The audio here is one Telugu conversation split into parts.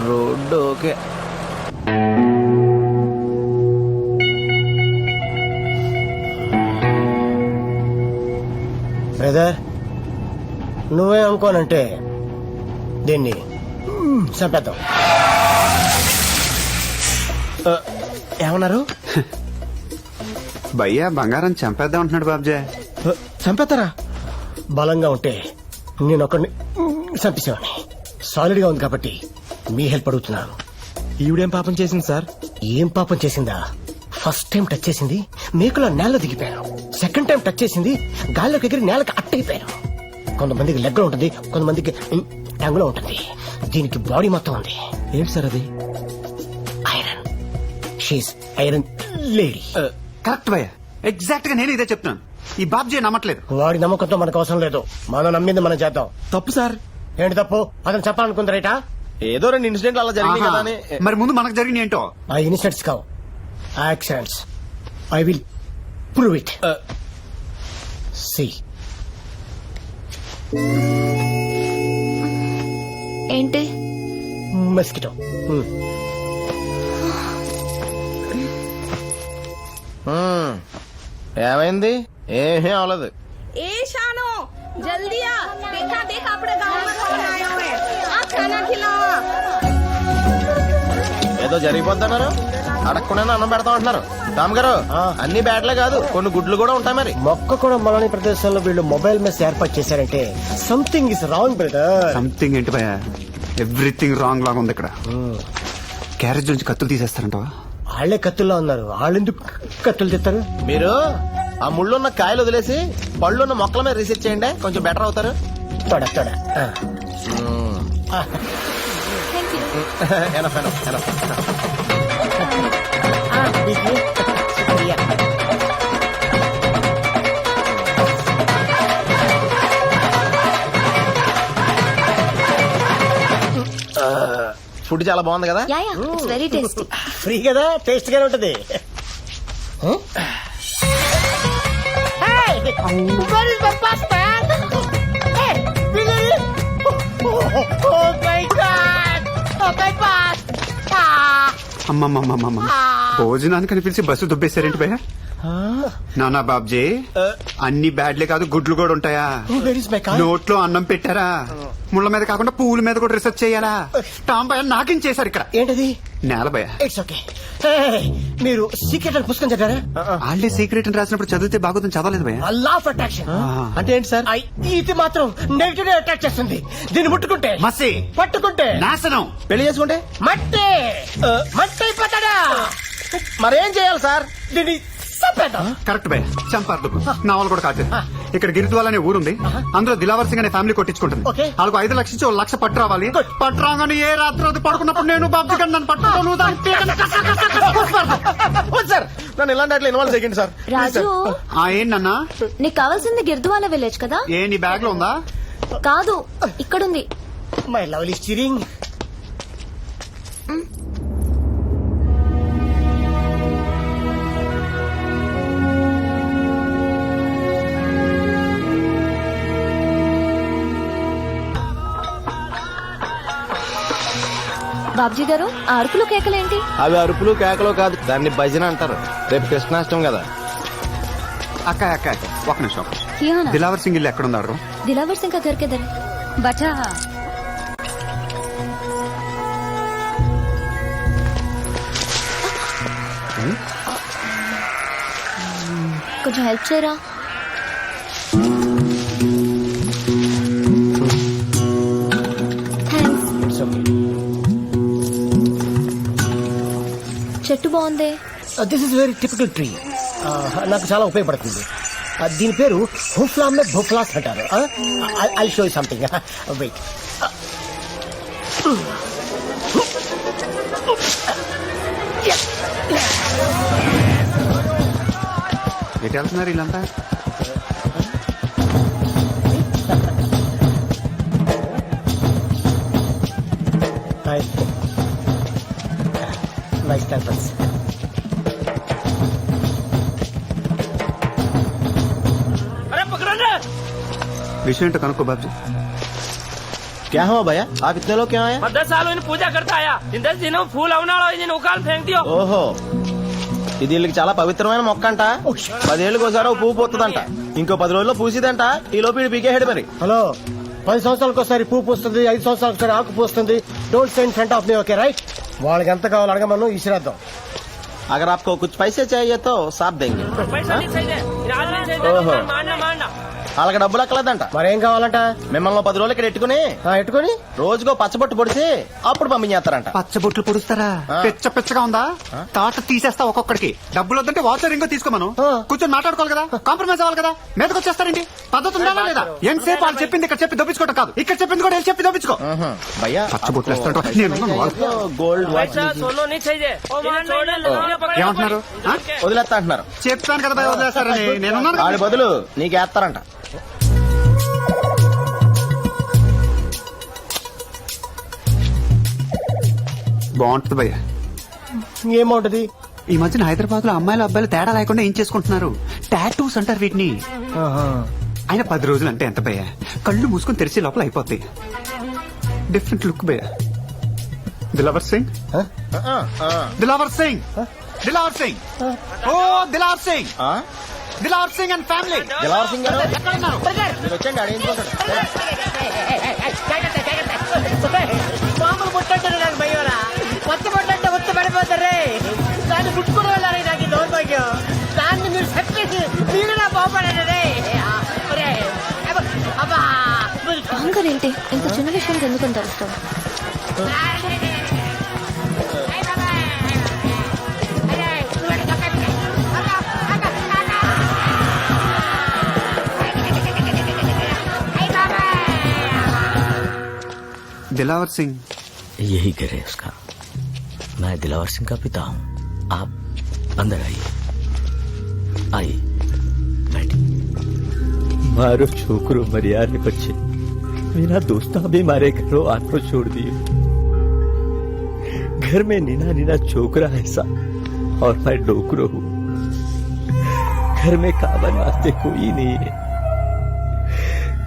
Road okay. బ్రదర్, నువ్వే అనుకోనంటే దీన్ని చంపేద్దాం. ఏమన్నారు? భయ్యా బంగారం చంపేద్దాం అంటున్నాడు బాబ్జీ. చంపేస్తారా? బలంగా ఉంటే నేను ఒకడిని చంపేసేవాడిని. సాలిడ్ గా ఉంది కాబట్టి మీ హెల్ప్ అడుగుతున్నాను. ఈవిడేం పాపం చేసింది సార్? ఏం పాపం చేసిందా? ఫస్ట్ టైం టచ్ చేసింది మేకలో నేల దిగిపోయాను. సెకండ్ టైం టచ్ చేసింది గాల్లోకి ఎగిరి నేలకు అట్టయిపోయాను. కొంతమందికి లెగ్ లో ఉంటుంది, కొంతమందికి టంగ్ లో ఉంటుంది. దీనికి బాడీ మొత్తం ఉంది. ఏంటి సార్ అది? Iron. She's iron lady. Correct భయ్యా, ఎగ్జాక్ట్ గా నేను ఇదే చెప్తున్నాను. ఈ బాబ్జీ నమ్మట్లేదు. వాడి నమ్మకంతో మనకు అవసరం లేదు. మనం నమ్మింది మనం చేద్దాం. తప్పు సార్. ఏంటి తప్పు? అతను చెప్పాలనుకుంది రైటా? ఏదో 2 ఇన్సిడెంట్లు అలా జరిగింది ఆహా. కదా అని. మరి ముందు మనకు జరిగింది ఏంటో. ఆ ఇన్సిడెంట్స్ కావు, accidents. I will prove it. See. ఏంటి? మస్కిటో. ఏమైంది? ఏమీ అవలేదు. ए शानो जल्दी आ, देखा देख अपने गांव में कौन आया है, आ खाना खिलाओ. ఏదో జరిగిపోతున్నారు, అడగకుండా అన్నం పెడతాం అంటున్నారు. రామ్ గారు, అన్ని బ్యాట్లే కాదు, కొన్ని గుడ్లు కూడా ఉంటాయి. మరి మొక్క కూడా మనని ప్రదేశంలో వీళ్ళు మొబైల్ మెస్ ఏర్పాటు చేశారంటే something is wrong brother. Something ఏంటి భయ్యా? ఎవ్రీథింగ్ రాంగ్ లాగా ఉంది ఇక్కడ. క్యారేజ్ నుంచి కత్తులు తీసేస్తారంటవా? వాళ్ళే కత్తుల్లో ఉన్నారు. వాళ్ళు ఎందుకు కత్తులు తెస్తారు? మీరు ఆ ముళ్ళున్న కాయలు వదిలేసి పళ్ళున్న మొక్కల మీద రీసెర్చ్ చేయండి, కొంచెం బెటర్ అవుతారు. తొడ తొడ. Enough, enough, enough. ఫుడ్ చాలా బాగుంది కదా? Yeah it's very tasty. Free కదా, టేస్ట్ గానే ఉంటది. అమ్మమ్మమ్మమ్మ, భోజనానికి అనిపించి బస్సు దుబ్బేశారేంటి భయ్యా? నానా బాబ్జీ, అన్ని బ్యాడ్లే కాదు గుడ్లు కూడా ఉంటాయా? నోట్లో అన్నం పెట్టారా? ముళ్ళ మీద కాకుండా పువ్వుల మీద కూడా రీసెర్చ్ చేయాలా? టామ్ భయ్య నాకేం చేశారు ఇక్కడ? ఏంటది? నేల భయ్య. It's okay. మీరు సీక్రెట్ అని పుస్తకం చదివారా? వాళ్ళే సీక్రెట్ అని రాసినప్పుడు చదివితే బాగుందని చదవలేదు భయ్య. లా ఆఫ్ అట్రాక్షన్ అంటే ఏంటి సార్? ఇది మాత్రం నెగిటివ్ అట్రాక్ట్ చేస్తుంది. దీన్ని ముట్టుకుంటే మసి, పట్టుకుంటే నాశనం. పెళ్లి చేసుకుంటే మట్టి మట్టి అయిపోతాడా? మరేం చేయాలి సార్? దీన్ని చంపేద్దాం. కరెక్ట్ భయ్య, చంపారు. నా వాళ్ళు కూడా కాదు. ఇక్కడ గిరిద్వాల్ అనే ఊరుంది, అందులో దిలావర్ సింగ్ అనే ఫ్యామిలీ కొట్టించుకుంటుంది. Okay. వాళ్ళకు 5 లక్షలు ఇచ్చి 1 లక్ష పట్టు రావాలి. Good. పట్టు రాగానే ఏ రాత్రి పడుకున్నప్పుడు నేను బాబ్జీ గారిని నన్ను పట్టుకోను. సార్ నన్ను ఇలాంటి అట్లా ఇన్వాల్వ్ చేయండి సార్. రాజు, ఏంటన్నా? నీకు కావాల్సింది గిర్దువాల విలేజ్ కదా? ఏ నీ బ్యాగ్ లో ఉందా? కాదు, ఇక్కడుంది. My lovely steering. బాబ్జీ గారు, ఆ అరుపులు కేకలేంటి? అవి అరుపులు కేకలు కాదు, దాన్ని భజన అంటారు. రేపు కృష్ణాష్టం కదా. అక్క అక్క ఒక నిమిషం. క్యా దిలావర్ సింగ్ ఇల్లు ఎక్కడ ఉన్నారు? దిలావర్ సింగ్ కా ఘర్ కిధర్ హై? బచా కొంచెం హెల్ప్ చేయరా? థ్యాంక్స్. It's okay. చెట్టు బాగుంది. This is very typical tree. నాకు చాలా ఉపయోగపడుతుంది. దీని పేరు హుఫ్లామే భుఫ్లాస్ అంటారు. I show you something. Wait. ఎటు వెళ్తున్నారు వీళ్ళంతా? Nice campus. విషయం ఏంటో కనుక్కో బాబ్జీ. क्या हुआ भैया आप इतने लोग क्या आए 10 साल इन पूजा करता आया इन 10 दिनों फूल అవనాలో ఇది ఉకాల్ फेंक दियो ఓహో ఇది వీళ్ళకి చాలా పవిత్రమైన మొక్క అంట 10 ఏళ్ళకి ఒకసారి పువ్వు పోతుందంట ఇంకో 10 రోజుల్లో పూసిదంట ఈ లోపు వీడు పీకేసాడు మరి హలో 10 సంవత్సరాలకు ఒకసారి పువ్వు పూస్తుంది 5 సంవత్సరాలకు ఒకసారి ఆకు పూస్తుంది. Don't stay in front of me, okay right? వాళ్ళకి ఎంత కావాలో అడగమను, ఇసిరేద్దాం. अगर आपको कुछ पैसे चाहिए तो साथ देंगे पैसा नहीं चाहिए राज नहीं चाहिए ओहो। मानना मानना వాళ్ళకి డబ్బులు అక్కలేదంట మరేం కావాలంట? మిమ్మల్ని 10 రోజులు ఇక్కడ ఎట్టుకుని ఎట్టుకొని రోజుకో పచ్చబొట్టు పొడిచి అప్పుడు పంపించేస్తారంట పచ్చబొట్లు పొడుస్తారా? ఆ. పిచ్చగా ఉందా? తాట తీసేస్తా ఒక్కొక్కడికి. డబ్బులు వద్దంటే వాచర్ ఇంకో తీసుకోమను. ఆ. కూర్చొని మాట్లాడుకోవాలి కదా, కాంప్రమైజ్ అవ్వాలి కదా. మీదకి వచ్చేస్తారండి. పద్ధతి ఉందా లేదా? ఎంతసేపు వాళ్ళు చెప్పింది ఇక్కడ చెప్పి దొప్పించుకోవటం కాదు, ఇక్కడ చెప్పింది కూడా వెళ్ళి చెప్పి దొప్పించుకో. భయ్యా పచ్చబొట్లు వేస్తాడు. గోల్డ్ पैसा सोनो नहीं चाहिए ओ मान ఏమంటున్నారు? ఆ? వదిలేస్తా అంటున్నారు చెప్పాను కదా భయ, వదిలేస్తారని. నేనున్నాను వాడి కదా. బదులు నీకేస్తారంట బాగుంటుంది భయ్య. ఏమవుంటది? ఈ మధ్యన హైదరాబాద్ లో అమ్మాయిలు అబ్బాయిలు తేడా లేకుండా ఏం చేసుకుంటున్నారు? టాటూస్ అంటారు వీటిని. ఆయన 10 రోజులు అంటే ఎంత భయ్య? కళ్ళు మూసుకొని తెరిచే లోపల అయిపోతాయి. డిఫరెంట్ లుక్ భయ్య. దిలావర్ సింగ్, దిలావర్ సింగ్, దిలావర్ సింగ్, ఓ దిలావర్ సింగ్, దిలావర్ సింగ్ అండ్ ఫ్యామిలీ. దిలావర్ సింగ్ గారు మీరు వచ్చండి అడిగించుకుంటాడు మామూలు ముట్టంటారు నాకు భయ్యోరా, కొత్త ముట్టంటే ఉత్త పడిపోతారే. దాన్ని ముట్టుకుని వెళ్ళాలి నాకు ఈ దౌర్భాగ్యం. దాన్ని మీరు సెట్ చేసి మీరు నా బాగుపడారే. రాంగారు ఏంటి ఇంత చిన్న విషయానికి ఎందుకు అంత అరుస్తావు? दिलावर सिंह यही घर है उसका. मैं दिलावर सिंह का पिता हूँ. आप अंदर आइए, आइए बैठिए. मारो छोकरो मरियारे बच्चे मेरा दोस्ता भी मारे घरों आत्मा छोड़ दिए. घर में नीना नीना छोकरा ऐसा और मैं डोकरो हूँ. घर में कावन वास्ते कोई नहीं है.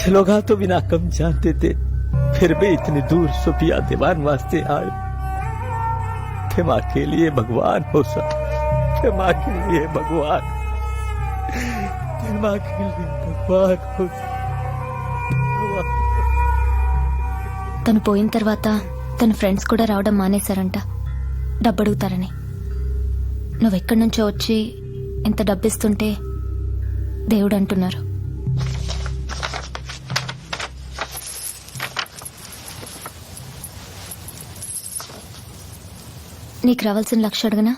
चलोगा तो बिना कम जानते थे, फिर भी इतनी दूर सुफिया दीवान वास्ते आए. तुम के लिए भगवान हो सा, तुम के लिए भगवान, तुम के लिए भगवान हो सा. తను పోయిన తర్వాత తన ఫ్రెండ్స్ కూడా రావడం మానేశారంట, డబ్బు అడుగుతారని. నువ్వెక్కడి నుంచో వచ్చి ఇంత డబ్బిస్తుంటే దేవుడు అంటున్నారు. నీకు రావాల్సిన 1,00,000 అడగనా?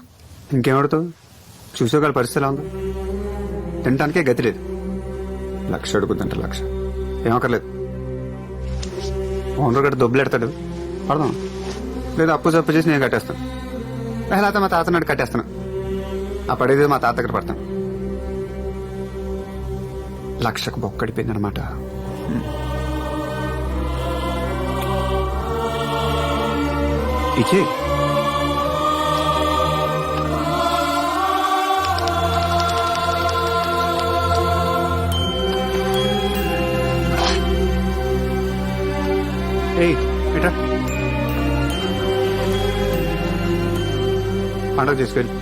ఇంకేమడుతావు? చూసేవాళ్ళ పరిస్థితి ఎలా ఉంది? తినడానికే గతి లేదు. 1,00,000 అడుగుతుంటే 1,00,000 ఏమక్కర్లేదు. ఓనర్ గట్ట దొబ్బులు ఎడతాడు, పడదాం. లేదా అప్పు జప్పు చేసి నేను కట్టేస్తాను. లేకపోతే మా తాత నాడు కట్టేస్తాను. ఆ పడేది మా తాత దగ్గర పడతాను. 1,00,000కు బొక్కడిపోయింది అనమాట. ఇచ్చే ఏటా పండుగ తీసుకెళ్ళి.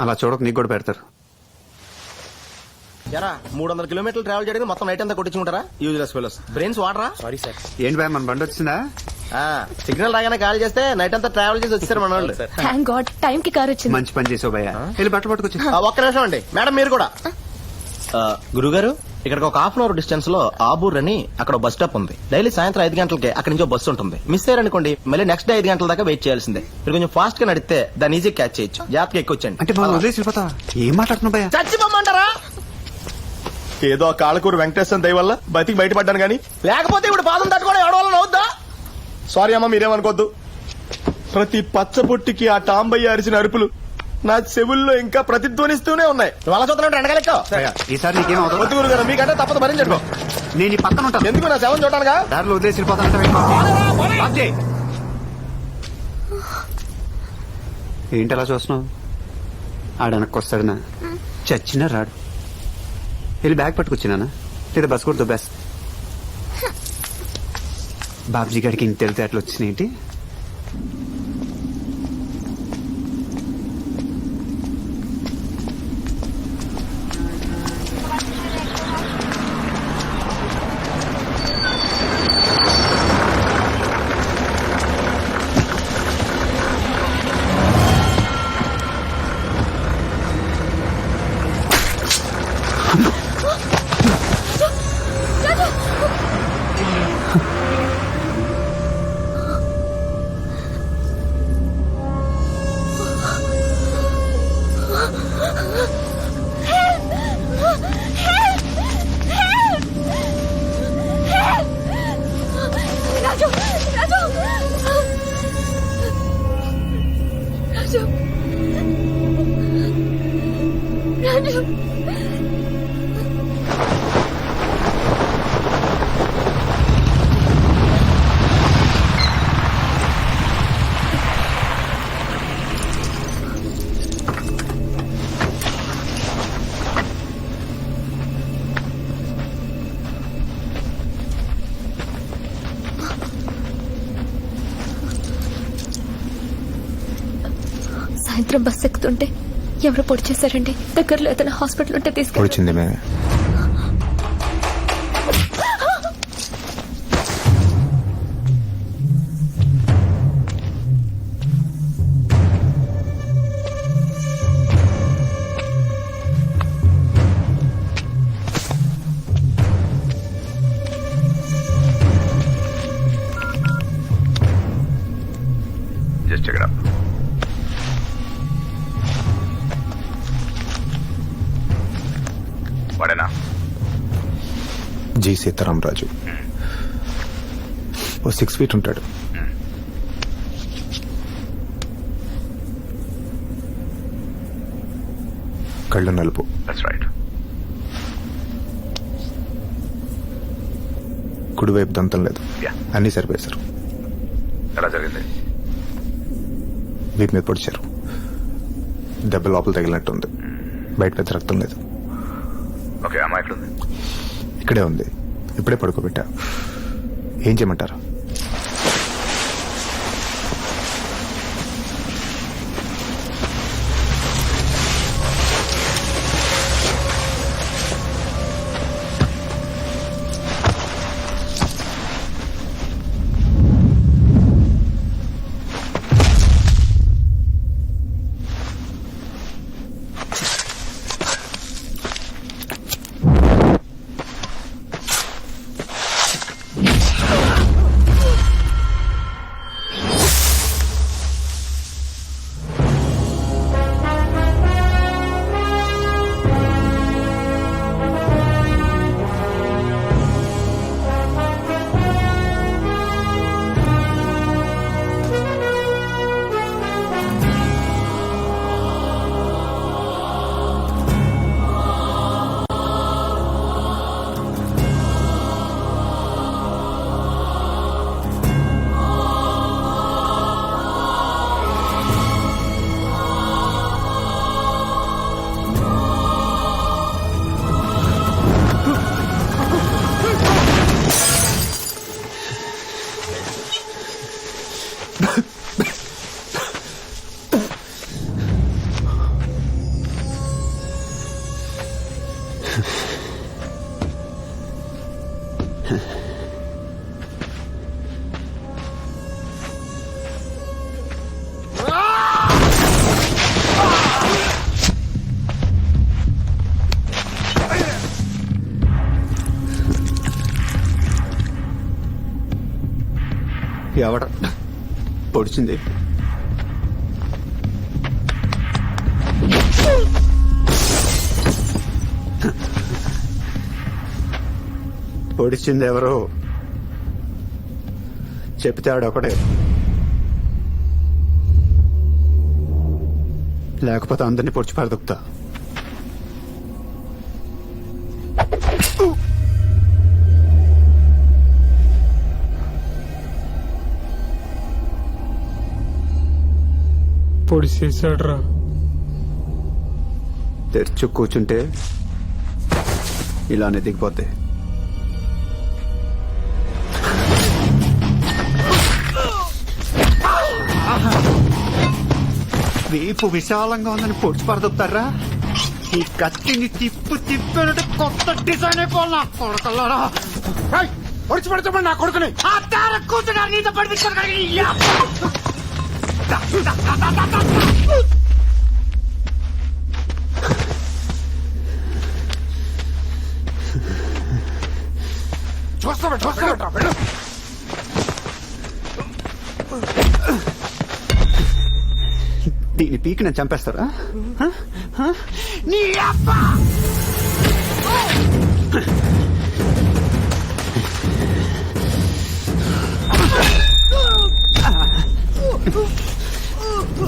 అలా చూడక నీకు కూడా పెడతారు. ఎరా 300 కిలోమీటర్లు ట్రావెల్ చేయడానికి మొత్తం నైట్ అంతా కొట్టించుకుంటారా? Useless fellows. బ్రెయిన్స్ వాడరా? Sorry sir. ఏంటి భయ మన బండి వచ్చిందా? సిగ్నల్ రాగానే కాల్ చేస్తే నైట్ అంతా ట్రావెల్ చేసి వచ్చారు మన వాళ్ళు. థ్యాంక్ గాడ్ టైం కి కార్ వచ్చింది. మంచి పని చేసావు భయ. వెళ్ళి బట్టలు పట్టుకొచ్చి. ఒక్క నిమిషం అండి మేడం, మీరు కూడా. గురుగారు, ఇక్కడికి ఒక హాఫ్ అన్ అవర్ డిస్టెన్స్ లో ఆబూర్ అని అక్కడ బస్ స్టాప్ ఉంది. డైలీ సాయంత్రం 5 గంటలకి అక్కడి నుంచి బస్సు ఉంటుంది. మిస్ అయ్యారనుకోండి మళ్ళీ నెక్స్ట్ డే 5 గంటల దాకా వెయిట్ చేయాల్సిందే. మీరు కొంచెం ఫాస్ట్ గా నడిస్తే దాన్ని ఈజీ క్యాచ్ చేయొచ్చు. జాగ్రత్తగా ఎక్కువచ్చండి. అంటే మనం వదిలేసి వెళ్ళిపోతా. ఏం మాట్లాడుతున్నావు భయ? చచ్చిపోమంటారా? ఏదో కాళ్ళకూరు వెంకటేశ్వర దయ వల్ల బతికి బయటపడ్డాను గానీ లేకపోతే ఇప్పుడు పాదం తట్టుకోవడం ఎవడవల్ల అవుద్దా? సారీ అమ్మా, మీరేమనుకోద్దు. ప్రతి పచ్చబొట్టికి ఆ టాంబయ్య అరిచిన అరుపులు నా చెవుల్లో ఇంకా ప్రతిధ్వనిస్తూనే ఉన్నాయి. వాళ్ళ చూస్తున్నట్టు ఎండగలెక్క ఈసారి నీకేం అవుతుంది? వద్దు గురుగారు, మీకంటే తప్పదు భరించండి. నేను ఈ పక్కన ఉంటాను. ఎందుకు నా శవం చూడటానుగా? దారిలో వదిలేసి వెళ్ళిపోతానంటే ఏంటి అలా చూస్తున్నావు? ఆడ వెనక్కి వస్తాడనా? చచ్చినా రాడు. వెళ్ళి బ్యాగ్ పట్టుకొచ్చినానా లేదా బస్ కూడా బెస్ట్. బాబ్జీ గారికి ఇంత తెలితే అట్లా వచ్చినాయేంటి? రాజు రాజు రాజు రాజు సాయంత్రం బస్ ఎక్కుతుంటే ఎవరు పొడి చేశారండి. దగ్గరలో ఏదైనా హాస్పిటల్ ఉంటే తీసుకెళ్ళి. వచ్చింది మే Just check it out. వాడేనా? జి సీతారామరాజు. ఓ 6 feet ఉంటాడు. కళ్ళు నలుపు. That's right. కుడివైపు దంతం లేదు. Yeah. అన్నీ సరిపోయేశారు. ఎలా జరిగింది? వీపు మీద పొడిచారు. దెబ్బ లోపల తగిలినట్టుంది. బయట పెద్ద రక్తం లేదు. ఓకే, అమ్మ ఎక్కడుంది? ఇక్కడే ఉంది. ఇప్పుడే పడుకోబెట్టా. ఏం చేయమంటారు? ఎవడ పొడిచింది? పొడిచింది ఎవరో చెప్తే ఆడొకడే, లేకపోతే అందరినీ పొడిచి పరదొక్కుతా. పొడి చేశాడ్రా. తెరిచి కూర్చుంటే ఇలానే దిగిపోతే వీపు విశాలంగా ఉందని పొడిచి పడదొప్తారా? ఈ కత్తిని తిప్పినట్టు కొత్త డిజైన్ అయిపోవాలా కొడకల్లారా? పొడిచి పడుతామని నా కొడుకుని ఆ తార కూతురు నీతో పడిపించారు. చూస్తాబెట్టు దీని పీకి నేను చంపేస్తారా? నీ అబ్బా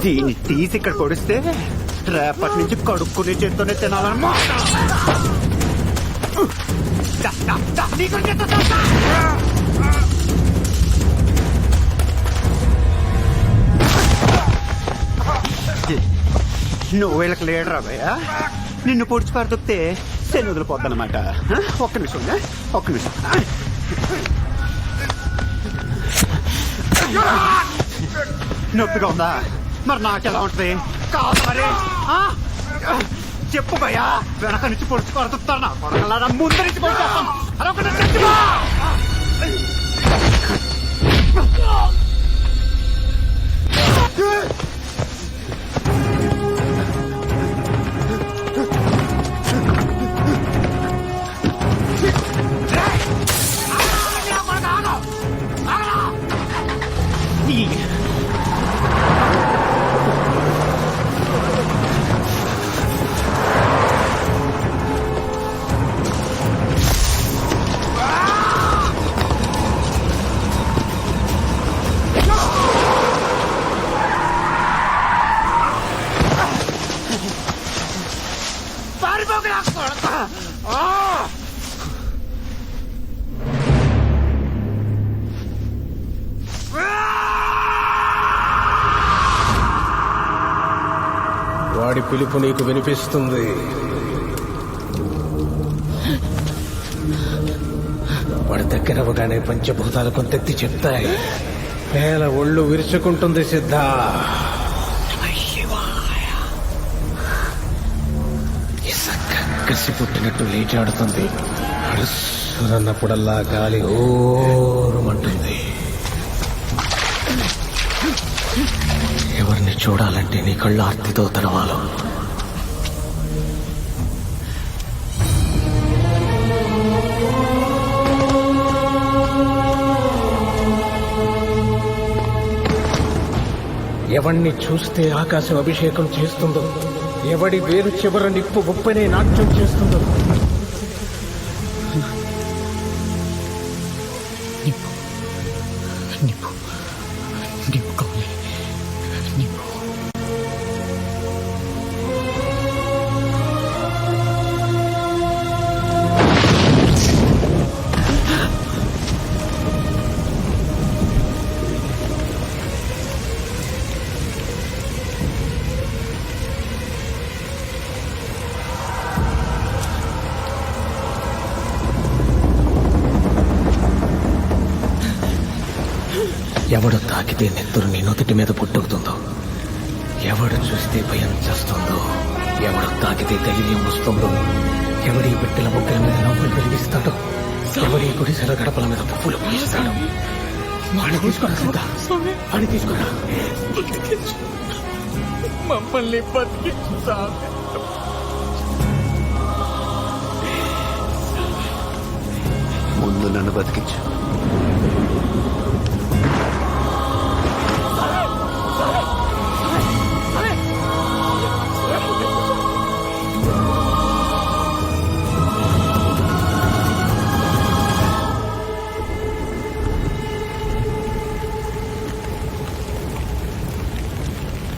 దీన్ని తీసి ఇక్కడ పొడిస్తే రేపటి నుంచి కడుక్కునే చేత్తోనే తినాలన్నమాట. నువ్వు వీళ్ళకి లీడరా భయ్యా? నిన్ను పొడిచి పడుతుంటే శని వదిలిపోద్దనమాట. ఒక్క నిమిషం ఒక్క నిమిషం. నొప్పిగా ఉందా? మరి నాకెలా ఉంటుంది? కాదు మరి చెప్పు భయ్యా. వెనక నుంచి పొడిచి పడుతుంటాను నా కొడకల్లారా. ముందు నుంచి పొడిచేస్తాను. అదొకటి చెప్పు. వాడి పిలుపు నీకు వినిపిస్తుంది. వాడి దగ్గరవగానే పంచభూతాలు కొంతెత్తి చెప్తాయి. వేల ఒళ్ళు విరుచుకుంటుంది సిద్ధ. కసి పుట్టినట్టు లేచాడుతుంది. అడుసురన్నప్పుడల్లా గాలి ఓరుమంటుంది. ఎవరిని చూడాలంటే నీ కళ్ళు ఆర్తితో తెరవాలు. ఎవణ్ణి చూస్తే ఆకాశం అభిషేకం చేస్తుందో, ఎవడి వేరు చివర నిప్పు ఉప్పనే నాట్యం చేస్తుందో. ఎవడు తాకితే నెత్తురు నీ నొతిటి మీద పుట్టుకుతుందో, ఎవడు చూస్తే భయం చేస్తుందో, ఎవడు తాకితే ధైర్యం వస్తుందో, ఎవడి బిడ్డల బొగ్గల మీద నవ్వులు వెలిగిస్తాడో, ఎవడి గుడిసెల గడపల మీద పువ్వులు పూయిస్తాడో వాడిని తీసుకురా సిద్ధ. వాడిని తీసుకురా. మమ్మల్ని ముందు నన్ను బతికించు.